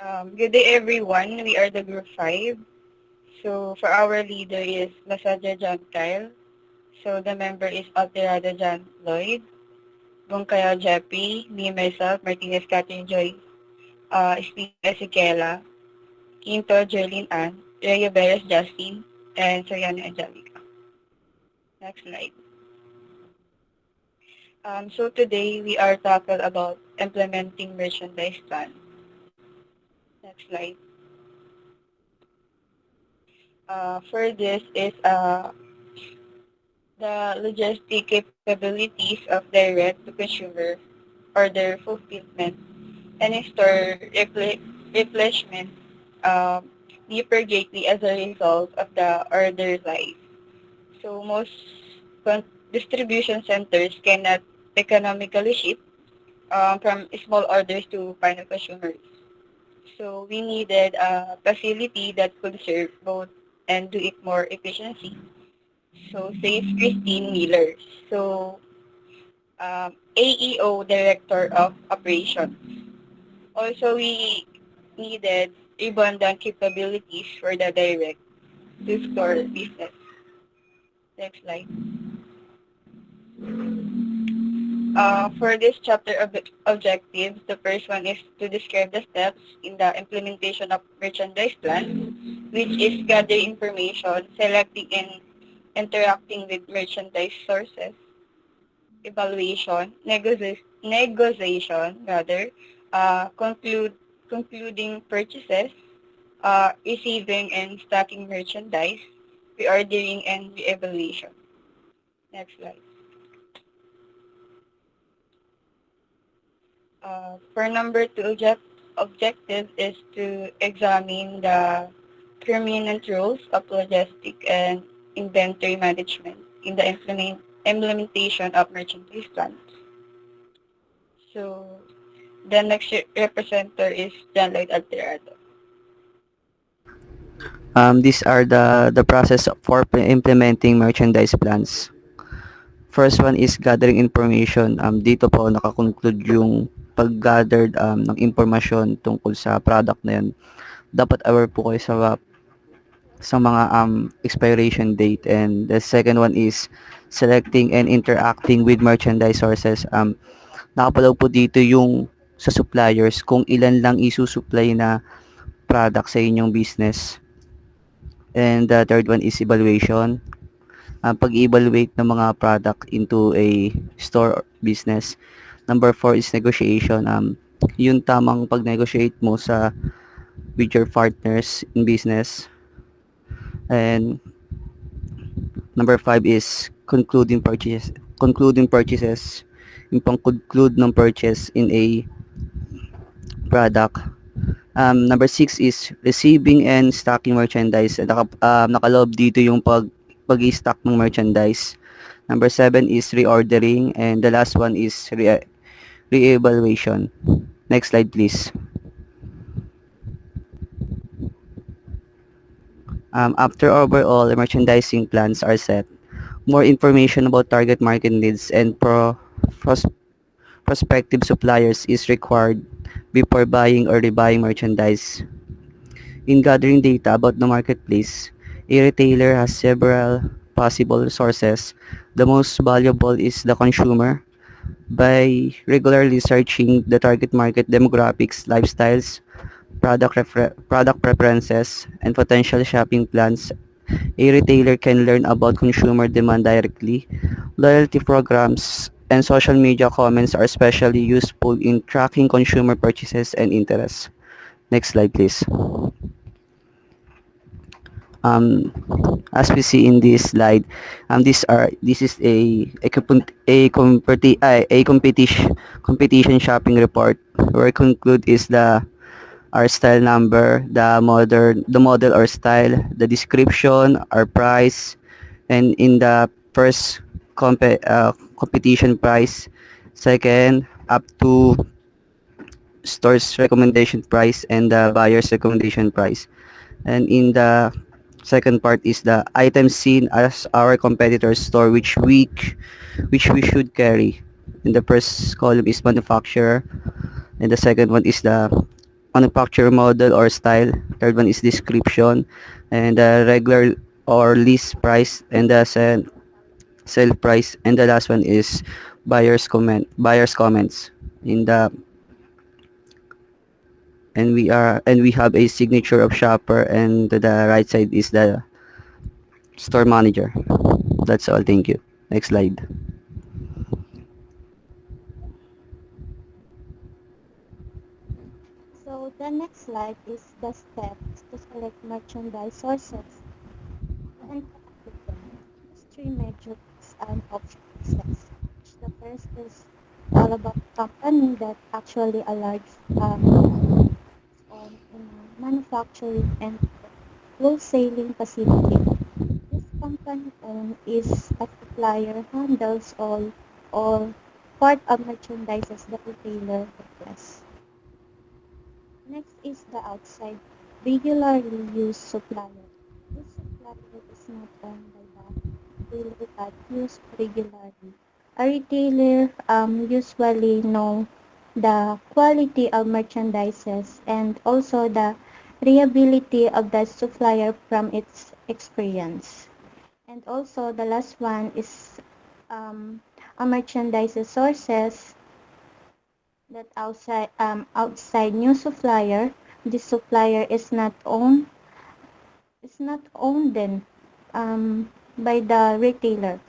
Good day, everyone. We are the group 5. So, for our leader is Lasadia John Kyle. So, the member is Alterada John Lloyd, Bungkayo Jeppy, me, myself, Martinez Catherine Joy, Espino Ezequiela, Quinto Jerlyn Ann, Rhea Beres Justin, and Soriano Angelica. Next slide. So, today we are talking about implementing merchandise plan. Next slide. For this is the logistic capabilities of direct-to-consumer order fulfillment and in-store replenishment differ greatly as a result of the order life. So most distribution centers cannot economically ship from small orders to final consumers. So we needed a facility that could serve both and do it more efficiently. So says Christine Miller. So AEO Director of Operations. Also, we needed redundant capabilities for the direct to store business. Next slide. For this chapter of objectives, the first one is to describe the steps in the implementation of merchandise plan, which is gathering information, selecting and interacting with merchandise sources, evaluation, negotiation rather, concluding purchases, receiving and stocking merchandise, reordering and re-evaluation. Next slide. For number two objective is to examine the permanent rules of logistic and inventory management in the implementation of merchandise plans. So the next representative is John Lloyd Alterado. These are the process for implementing merchandise plans. First one is gathering information. Dito po nakakonclude yung pag-gathered ng impormasyon tungkol sa product na yun. Dapat aware po kayo sa mga expiration date. And the second one is selecting and interacting with merchandise sources. Nakapalaw po dito yung sa suppliers kung ilan lang isusupply na product sa inyong business. And the third one is evaluation. Pag-evaluate ng mga product into a store or business. Number 4 is negotiation. Yung tamang pag-negotiate mo with your partners in business. And number 5 is concluding purchase. Concluding purchases. Yung pang-conclude ng purchase in a product. Number 6 is receiving and stocking merchandise. Nakaloob dito yung pag-i-stock ng merchandise. Number 7 is reordering, and the last one is re-evaluation. Next slide please. After overall the merchandising plans are set, more information about target market needs and prospective suppliers is required before buying or rebuying merchandise. In gathering data about the marketplace, a retailer has several possible sources. The most valuable is the consumer. By regularly searching the target market demographics, lifestyles, product preferences, and potential shopping plans, a retailer can learn about consumer demand directly. Loyalty programs and social media comments are especially useful in tracking consumer purchases and interests. Next slide, please. Um, as we see in this slide, this is a competition shopping report where conclude is the our style number, the model or style, the description, our price, and in the first competition price, second up to store's recommendation price and the buyer's recommendation price. And in the second part is the items seen as our competitor's store which we should carry. In the first column is manufacturer and the second one is the manufacturer model or style. Third one is description, and the regular or list price, and the sell price, and the last one is buyer's comments. In the and we have a signature of shopper, and to the right side is the store manager. That's all. Thank you. Next slide. So the next slide is the steps to select merchandise sources and interact with them. These three metrics and option access. The first is all about company that actually a large on in a manufacturing and wholesaling facility. This company owned is a supplier handles all part of merchandises the retailer requests. Next is the outside regularly used supplier. This supplier is not owned by the retailer but used regularly. A retailer usually know the quality of merchandises and also the reliability of the supplier from its experience. And also the last one is a merchandise sources that outside new supplier. This supplier is not owned then by the retailer.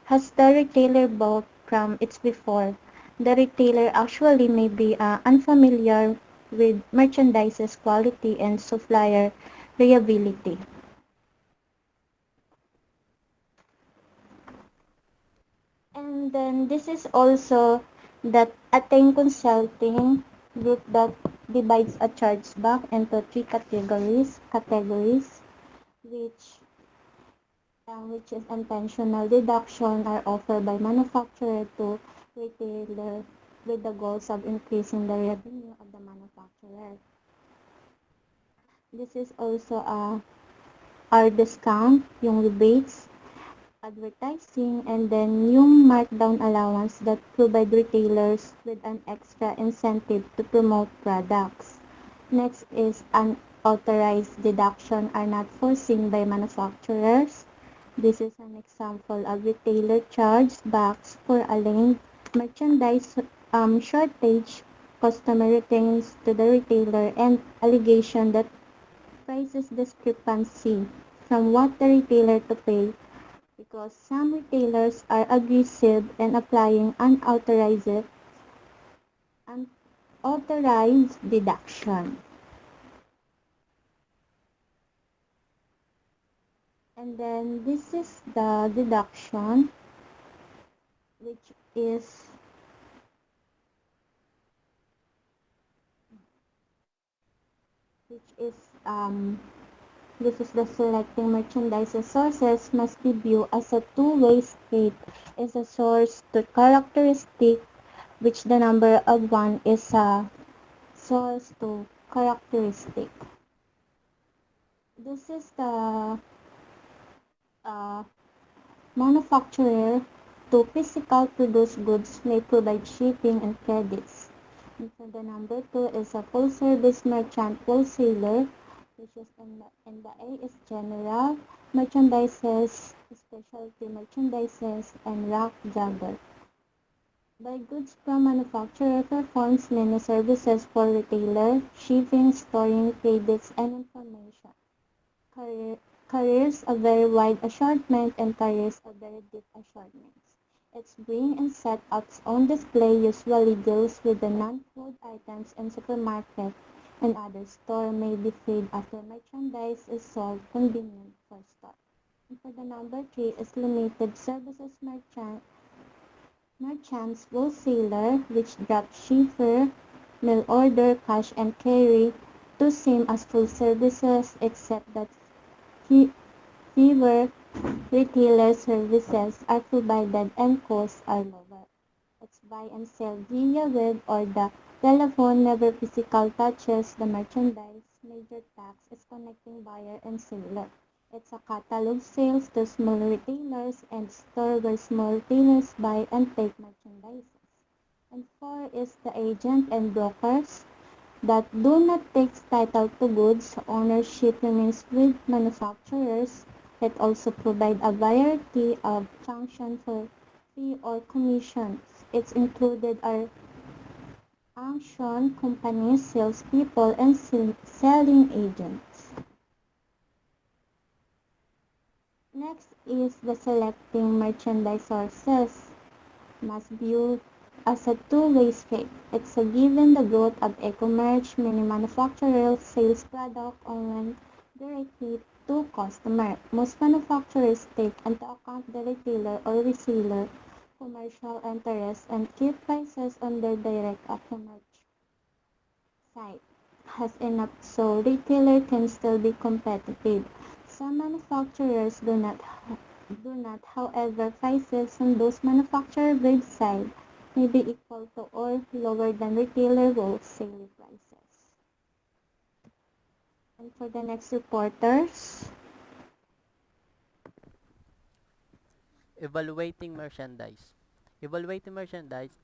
Has the retailer bought from its before? The retailer actually may be unfamiliar with merchandise's quality and supplier reliability. And then this is also that Attain Consulting group that divides a chargeback into three categories which is intentional deduction are offered by manufacturer to retailer with the goals of increasing the revenue of the manufacturer. This is also our discount, yung rebates, advertising, and then yung markdown allowance that provide retailers with an extra incentive to promote products. Next is unauthorized deduction are not foreseen by manufacturers. This is an example of retailer charge backs for alleged merchandise shortage, customer returns to the retailer, and allegation that prices discrepancy from what the retailer to pay because some retailers are aggressive in applying unauthorized deduction. And then this is the deduction which is which is this is the selecting merchandise sources must be viewed as a two-way street. Is a source to characteristic which the number of one is a source to characteristic. This is the uh, manufacturer to physical produced goods may provide shipping and credits. And so the number two is a full service merchant wholesaler, which is in the A is general merchandises, specialty merchandises, and rack jobber. Buy goods from manufacturer performs many services for retailer, shipping, storing, credits, and information. Career, carriers a very wide assortment and carriers a very deep assortments. Its bring and set its own display usually deals with the non-food items in supermarket and other store may be filled after merchandise is sold convenient for store. And for the number three is limited services merchants wholesaler which drop shipper, mail order, cash and carry, to same as full services except that fewer retailer services are provided and costs are lower. It's buy and sell via web or the telephone, never physical touches the merchandise. Major tax is connecting buyer and seller. It's a catalog sales to small retailers and store where small retailers buy and take merchandise. And four is the agent and brokers. that do not take title to goods. Ownership remains with manufacturers. It also provides a variety of functions for fee or commissions. It's included are auction companies, salespeople, and selling agents. Next is the selecting merchandise sources. Must view as a two-way street. It's a given the growth of e-commerce, many manufacturers sales product online directly to customer. Most manufacturers take into account the retailer or reseller commercial interest and keep prices on their direct e-commerce site has enough so retailer can still be competitive. Some manufacturers do not, however, prices on those manufacturer website may be equal to or lower than retailer wholesale prices. And for the next reporters, Evaluating merchandise. Evaluating merchandise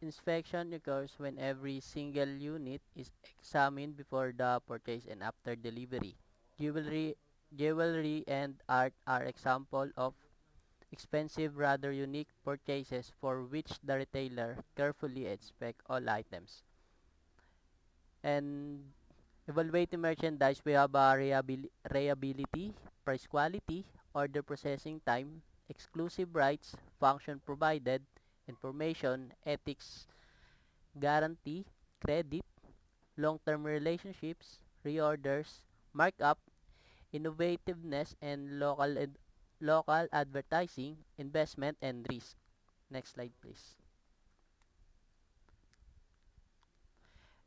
inspection occurs when every single unit is examined before the purchase and after delivery. Jewelry, jewelry and art are example of expensive, rather unique purchases for which the retailer carefully inspect all items. And evaluating merchandise, we have reliability, price quality, order processing time, exclusive rights, function provided, information, ethics, guarantee, credit, long-term relationships, reorders, markup, innovativeness, and local advertising, investment, and risk. Next slide, please.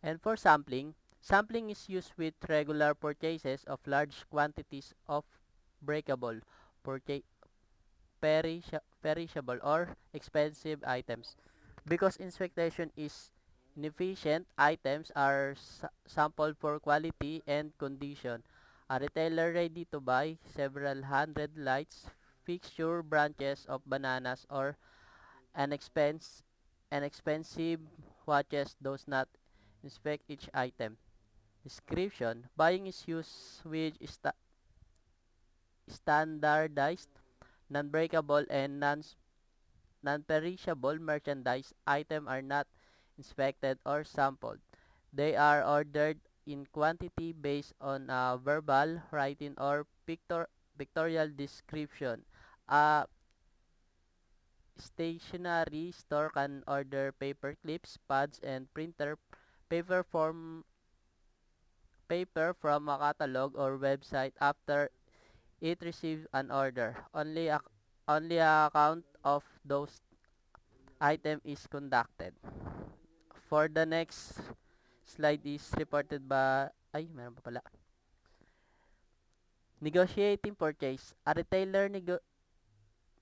And for sampling, sampling is used with regular purchases of large quantities of breakable, purcha- perishable, or expensive items. Because inspection is inefficient, items are sampled for quality and condition. A retailer ready to buy several hundred lights, fixture branches of bananas, or an expense an expensive watches does not inspect each item. Description: buying is used with standardized, non-breakable, and non-perishable merchandise. Items are not inspected or sampled. They are ordered in quantity based on a verbal, writing, or pictorial description. A stationery store can order paper clips, pads, and printer paper from from a catalog or website after it receives an order. Only a count of those item is conducted. For the next slide is reported by meron pa pala. Negotiating purchase. A retailer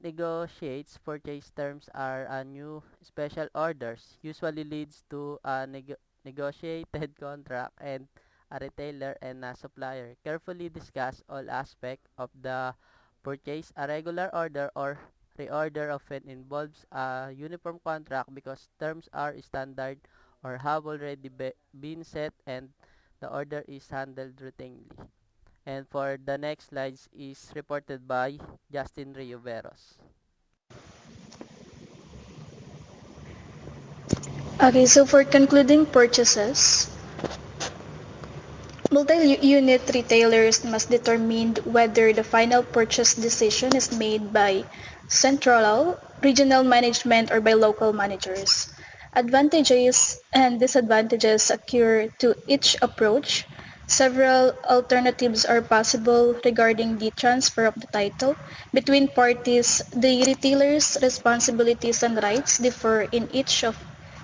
negotiates purchase terms are a new special orders usually leads to a negotiated contract, and a retailer and a supplier carefully discuss all aspects of the purchase. A regular order or reorder often involves a uniform contract because terms are standard or have already been set, and the order is handled routinely. And for the next slides is reported by Justin Rioveros. Okay, so for concluding purchases, multi-unit retailers must determine whether the final purchase decision is made by central, regional management, or by local managers. Advantages and disadvantages occur to each approach. Several alternatives are possible regarding the transfer of the title. Between parties, the retailer's responsibilities and rights differ in each of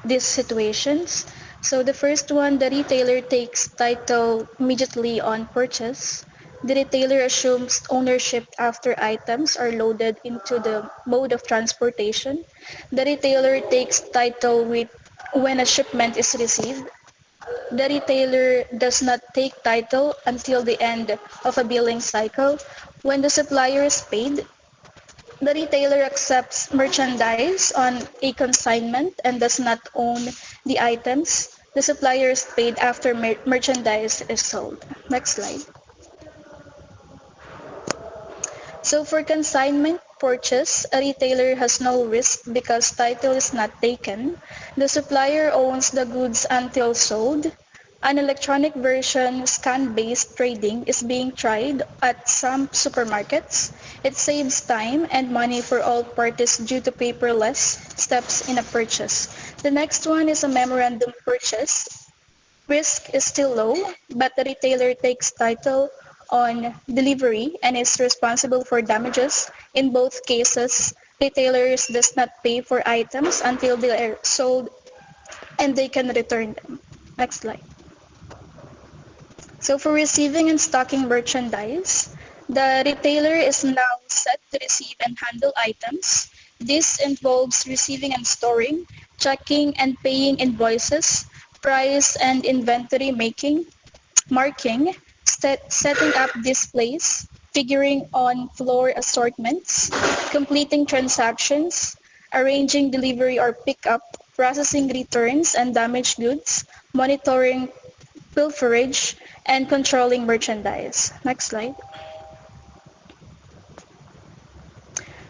these situations. So the first one, the retailer takes title immediately on purchase. The retailer assumes ownership after items are loaded into the mode of transportation. The retailer takes title when a shipment is received. The retailer does not take title until the end of a billing cycle when the supplier is paid. The retailer accepts merchandise on a consignment and does not own the items. The supplier is paid after merchandise is sold. Next slide. So for consignment purchase, a retailer has no risk because title is not taken. The supplier owns the goods until sold. An electronic version, scan-based trading, is being tried at some supermarkets. It saves time and money for all parties due to paperless steps in a purchase. The next one is a memorandum purchase. Risk is still low, but the retailer takes title on delivery and is responsible for damages. In both cases, retailers does not pay for items until they are sold and they can return them. Next slide. So for receiving and stocking merchandise, the retailer is now set to receive and handle items. This involves receiving and storing, checking and paying invoices, price and inventory making, marking, setting up displays, figuring on floor assortments, completing transactions, arranging delivery or pickup, processing returns and damaged goods, monitoring pilferage, and controlling merchandise. Next slide.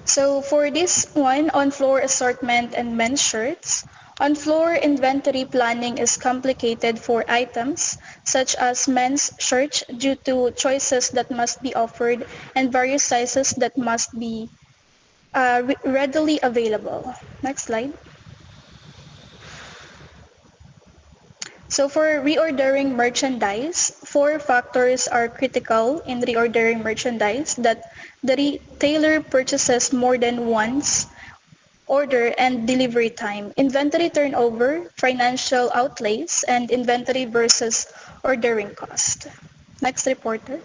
So for this one, on-floor assortment and men's shirts, on-floor inventory planning is complicated for items such as men's shirts due to choices that must be offered and various sizes that must be readily available. Next slide. So for reordering merchandise, four factors are critical in reordering merchandise: that the retailer purchases more than once, order and delivery time, inventory turnover, financial outlays, and inventory versus ordering cost. Next, reporter.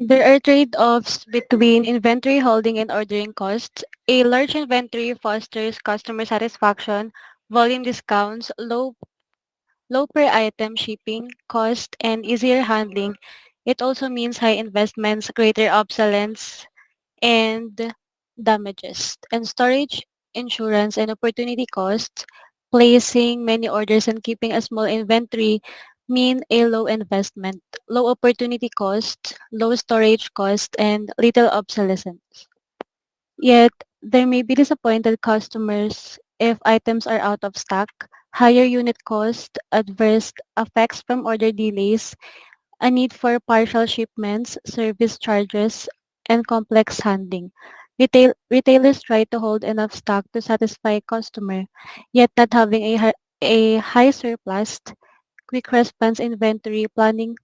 There are trade-offs between inventory holding and ordering costs. A large inventory fosters customer satisfaction, volume discounts, low per item shipping cost, and easier handling. It also means high investments, greater obsolescence, and damages. And storage, insurance, and opportunity costs, placing many orders and keeping a small inventory mean a low investment, low opportunity cost, low storage cost, and little obsolescence. Yet, there may be disappointed customers if items are out of stock, higher unit cost, adverse effects from order delays, a need for partial shipments, service charges, and complex handling. Retailers try to hold enough stock to satisfy customer, yet not having a high surplus, quick response inventory planning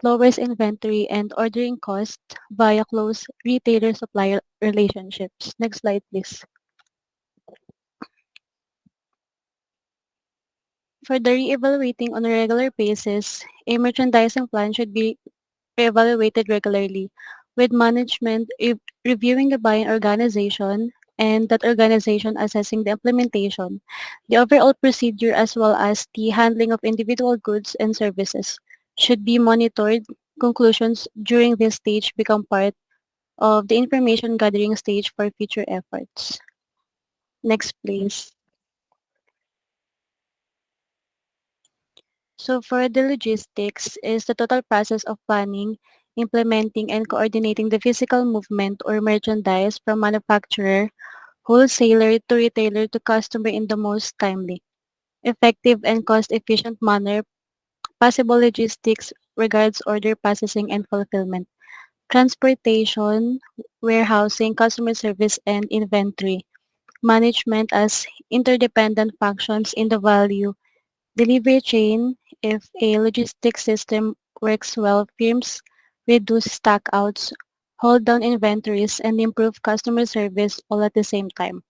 lowers inventory and ordering costs via close retailer-supplier relationships. Next slide, please. For the re-evaluating on a regular basis, a merchandising plan should be re-evaluated regularly, with management reviewing the buying organization and that organization assessing the implementation, the overall procedure as well as the handling of individual goods and services should be monitored. Conclusions during this stage become part of the information gathering stage for future efforts. Next, please. So for the logistics is the total process of planning, implementing, and coordinating the physical movement or merchandise from manufacturer, wholesaler to retailer to customer in the most timely, effective, and cost-efficient manner. Possible logistics regards order processing and fulfillment, transportation, warehousing, customer service, and inventory management as interdependent functions in the value delivery chain. If a logistics system works well, firms reduce stockouts, hold down inventories, and improve customer service all at the same time.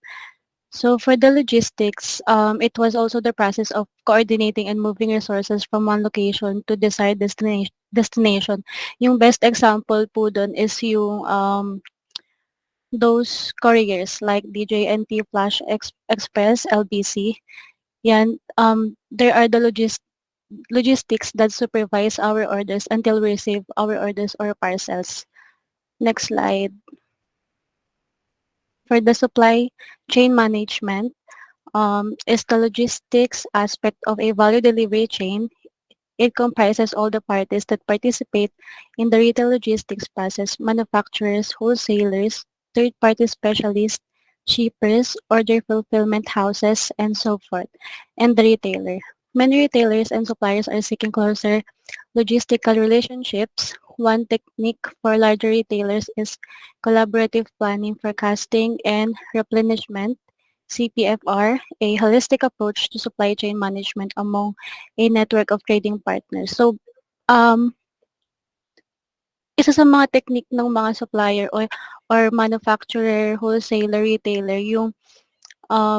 So for the logistics, it was also the process of coordinating and moving resources from one location to desired destination. Yung best example po dun is yung those couriers like DJNT Flash Express, LBC. Yan, there are the logistics that supervise our orders until we receive our orders or parcels. Next slide. For the supply chain management, is the logistics aspect of a value delivery chain. It comprises all the parties that participate in the retail logistics process: manufacturers, wholesalers, third-party specialists, shippers, order fulfillment houses, and so forth, and the retailer. Many retailers and suppliers are seeking closer logistical relationships. One technique for larger retailers is collaborative planning, forecasting, and replenishment, CPFR, a holistic approach to supply chain management among a network of trading partners. So, um, isa sa mga technique ng mga supplier or manufacturer, wholesaler, retailer, yung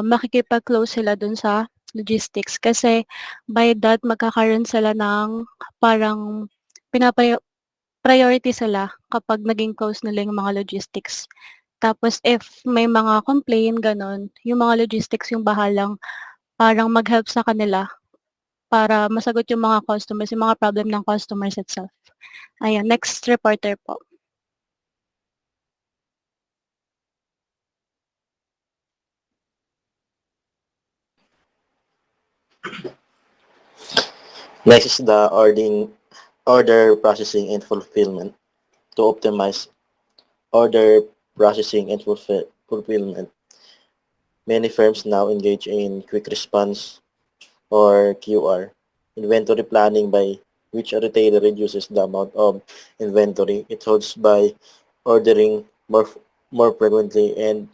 makikipag-close sila dun sa logistics kasi by that magkakaroon sila ng parang priority sila kapag naging close nila yung mga logistics. Tapos if may mga complaint, ganun, yung mga logistics yung bahalang parang mag-help sa kanila para masagot yung mga customers, yung mga problem ng customers itself. Ayan, next reporter po. Next is the order processing and fulfillment. To optimize order processing and fulfillment, many firms now engage in quick response or QR inventory planning, by which a retailer reduces the amount of inventory it holds by ordering more frequently and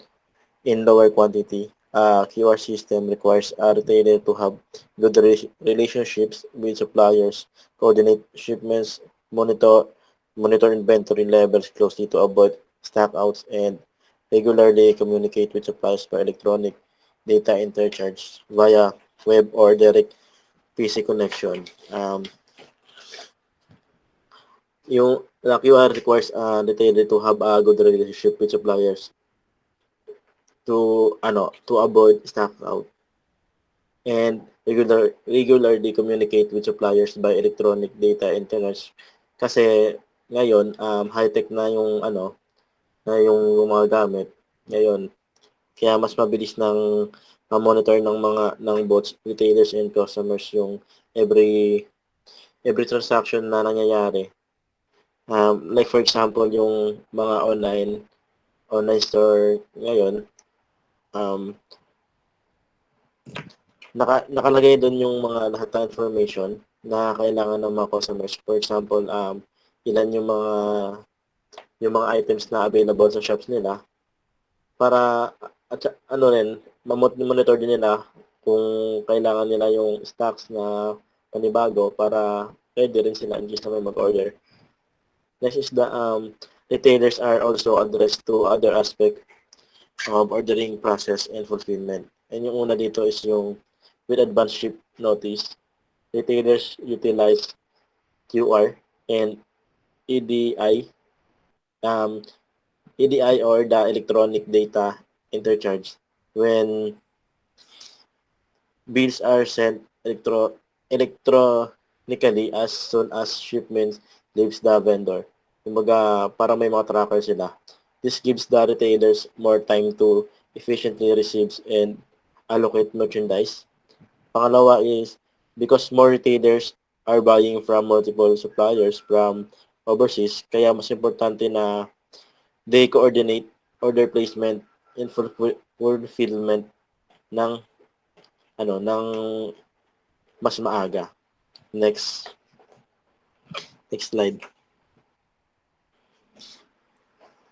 in lower quantity. A QR system requires a retailer to have good relationships with suppliers, coordinate shipments, monitor inventory levels closely to avoid stockouts, and regularly communicate with suppliers by electronic data interchange via web or direct PC connection. Yung the QR requires a retailer to have a good relationship with suppliers to avoid stock out, and regularly communicate with suppliers by electronic data internet. Kasi ngayon high tech na yung na yung mga gamit ngayon, kaya mas mabilis ng monitor ng both retailers and customers yung every transaction na nangyayari. Like for example, yung mga online store ngayon, nakalagay doon yung mga lahat ng information na kailangan ng mga customers. For example, ilan yung mga items na available sa shops nila, para at rin monitor din nila kung kailangan nila yung stocks na panibago para ready rin sila in case na may mag-order. Next is the retailers are also addressed to other aspect of ordering process and fulfillment. And yung una dito is yung with advance ship notice. Retailers utilize QR and EDI, EDI or the electronic data interchange when bills are sent electronically as soon as shipments leaves the vendor. Kumbaga, para may mga tracker sila. This gives the retailers more time to efficiently receive and allocate merchandise. Pangalawa is because more retailers are buying from multiple suppliers from overseas, kaya mas importante na they coordinate order placement and fulfillment ng ng mas maaga. Next slide.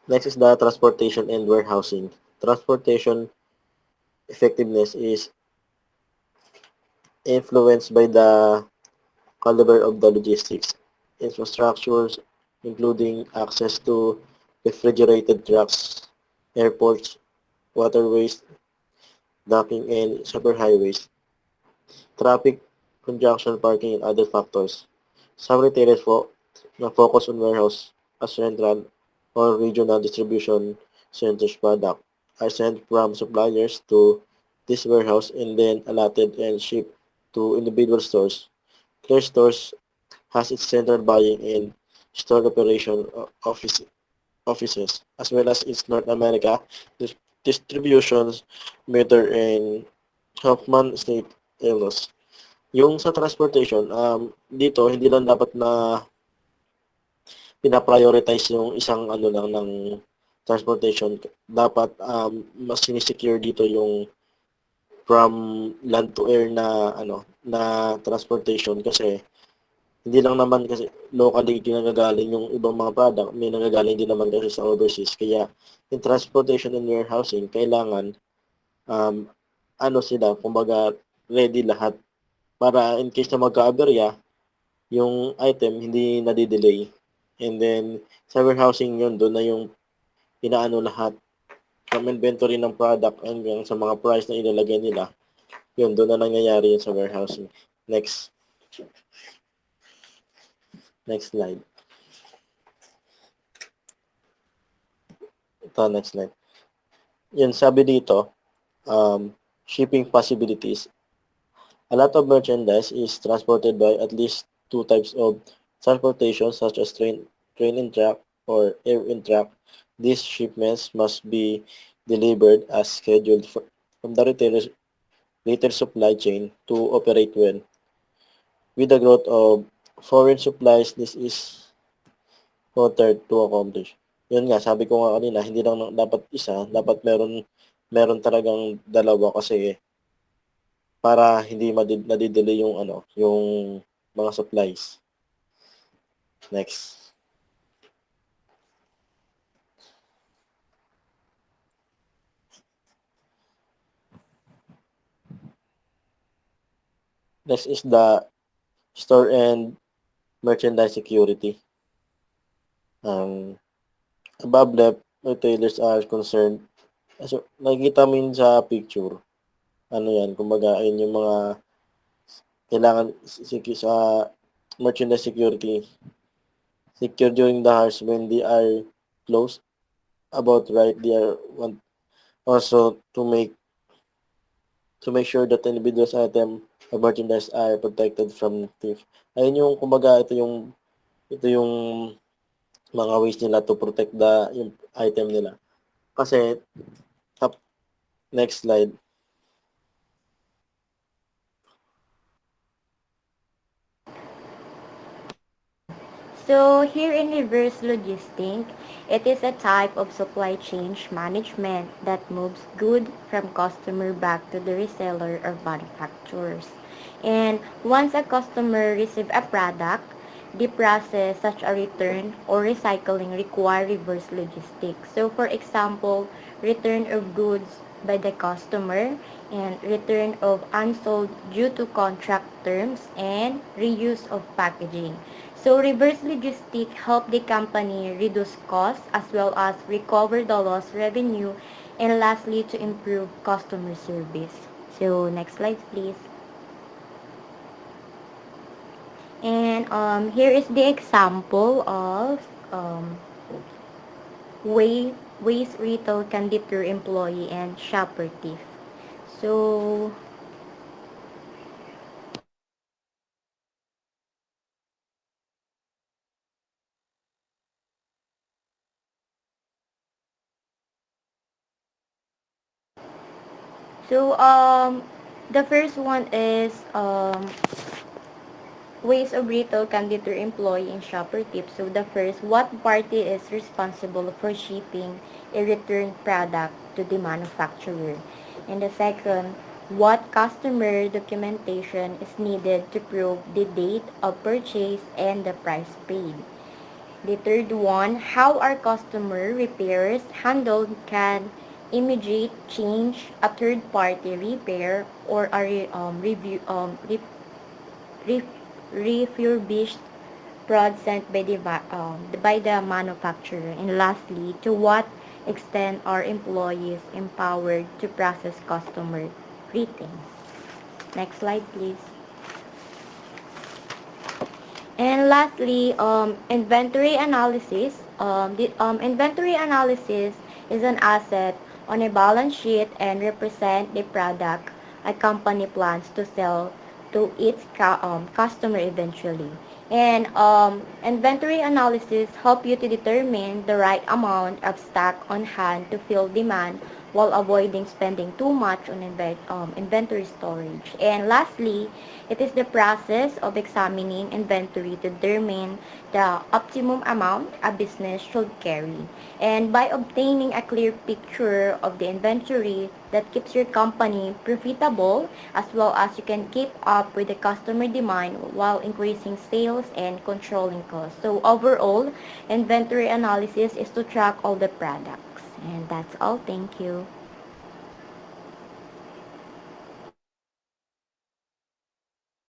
Next is the transportation and warehousing. Transportation effectiveness is influenced by the caliber of the logistics infrastructures, including access to refrigerated trucks, airports, waterways, docking, and superhighways, traffic, congestion, parking, and other factors. Some retailers focus on warehouse as central or regional distribution centers. Product are sent from suppliers to this warehouse and then allotted and shipped to individual stores. Clear Stores has its central buying and store operation offices, as well as its North America Distributions Meter in Hoffman State, Elos. Yung sa transportation, dito hindi lang dapat na pina-prioritize yung isang ano lang ng transportation. Dapat mas sinisecure dito yung from land to air na ano na transportation kasi hindi lang naman kasi locally ginagagaling yung ibang mga product, may nagagaling din naman kasi sa overseas. Kaya in transportation and warehousing, kailangan um, ano sila, kumbaga ready lahat para in case na magka-aberya, yung item hindi nadidelay. And then sa warehousing yun, doon na yung inaano lahat from inventory ng product hanggang sa mga price na ilalagay nila. Yun, doon na nangyayari yun sa warehousing. Next. Next slide. Ito, next slide. Yun, sabi dito, shipping possibilities. A lot of merchandise is transported by at least two types of transportation such as train and truck or air and truck. These shipments must be delivered as scheduled from the retail supply chain to operate well. With the growth of foreign supplies, this is wanted to accomplish. Yun nga, sabi ko nga kanina, hindi lang dapat isa, dapat meron talagang dalawa kasi para hindi nadidelay yung ano, yung mga supplies. Next. Next is the store and merchandise security. Above left, retailers are concerned. So, nakikita mo yun sa picture. Ano yan, kumbaga, ayun yung mga kailangan sa merchandise security. Secure during the hours when they are closed. About right, they are want also to make sure that individuals item of merchandise are protected from thief. Ayun yung kumbaga ito yung mga ways nila to protect yung item nila. Kasi next slide. So here in reverse logistics, it is a type of supply chain management that moves goods from customer back to the reseller or manufacturers. And once a customer receives a product, the process such as return or recycling require reverse logistics. So for example, return of goods by the customer and return of unsold due to contract terms and reuse of packaging. So reverse logistics help the company reduce costs as well as recover the lost revenue and lastly to improve customer service. So next slide please. And here is the example of ways retail can deter employee and shopper thief. So the first one is ways of retail can deter employee and shopper tips. So the first, what party is responsible for shipping a returned product to the manufacturer? And the second, what customer documentation is needed to prove the date of purchase and the price paid? The third one, how are customer repairs handled? Can immediate change, a third-party repair, or a re- refurbished product sent by the manufacturer? And lastly, to what extent are employees empowered to process customer greetings? Next slide, please. And lastly, inventory analysis. Inventory analysis is an asset on a balance sheet and represent the product a company plans to sell to its customer eventually. And inventory analysis help you to determine the right amount of stock on hand to fill demand while avoiding spending too much on inventory storage. And lastly, it is the process of examining inventory to determine the optimum amount a business should carry. And by obtaining a clear picture of the inventory that keeps your company profitable, as well as you can keep up with the customer demand while increasing sales and controlling costs. So overall, inventory analysis is to track all the products. And that's all. Thank you.